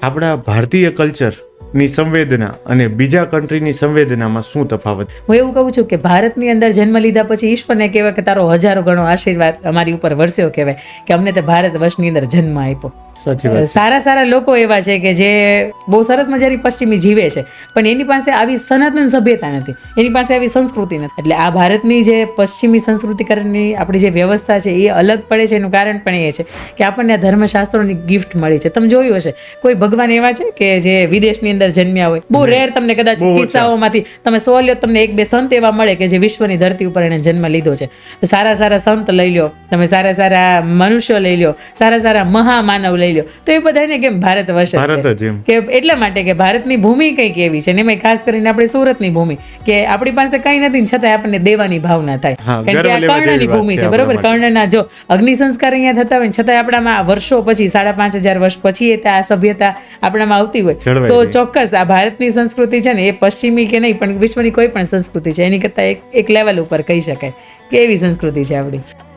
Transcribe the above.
આપણા ભારતીય કલ્ચરની સંવેદના અને બીજા કન્ટ્રીની સંવેદનામાં શું તફાવત? હું એવું કહું છું કે ભારતની અંદર જન્મ લીધા પછી ઈશ્વરને કહેવાય કે તારો હજારો ગણો આશીર્વાદ અમારી ઉપર વરસ્યો કહેવાય કે અમને તે ભારત વર્ષની અંદર જન્મ આપ્યો. સાચી વાત. સારા લોકો એવા છે કે જે બહુ સરસ મજાની પશ્ચિમી જીવે છે, પણ એની પાસે આવી સનાતન સભ્યતા નથી, એની પાસે આવી સંસ્કૃતિ નથી. એટલે આ ભારતની જે પશ્ચિમી સંસ્કૃતિકરણની આપણી જે વ્યવસ્થા છે એ અલગ પડે છે. એનું કારણ પણ એ છે કે આપણને આ ધર્મશાસ્ત્રોની ગિફ્ટ મળી છે. તમે જોયું હશે કોઈ ભગવાન એવા છે કે જે વિદેશની અંદર જન્મ્યા હોય, બહુ રેર, તમને કદાચ કિસ્સાઓમાંથી તમે 100 લ્યો, તમને 1-2 સંત એવા મળે કે જે વિશ્વની ધરતી ઉપર એને જન્મ લીધો છે. સારા સંત લઈ લો તમે, સારા મનુષ્યો લઈ લો, સારા મહામાનવ લઈ લો, તો એ બધાને કેમ ભારત વર્ષ કે એટલા માટે કે ભારતની ભૂમિ કંઈક એવી છે ને, એમાં ખાસ કરીને આપણે સુરતની ભૂમિ કે આપણી પાસે કંઈ નથી છતાં આપણને દેવાની ભાવના થાય, કારણ કે આ કર્ણની ભૂમિ છે. બરોબર, કર્ણના જો અગ્નિ સંસ્કાર અહીંયા થતા હોય છતાં આપણામાં વર્ષો પછી 5,500 વર્ષ પછી આ સભ્યતા આપણામાં આવતી હોય, તો ચોક્કસ આ ભારતની સંસ્કૃતિ છે ને એ પશ્ચિમી કે નહીં પણ વિશ્વની કોઈ પણ સંસ્કૃતિ છે એની કરતાં એક લેવલ ઉપર કહી શકાય કે એવી સંસ્કૃતિ છે આપણી.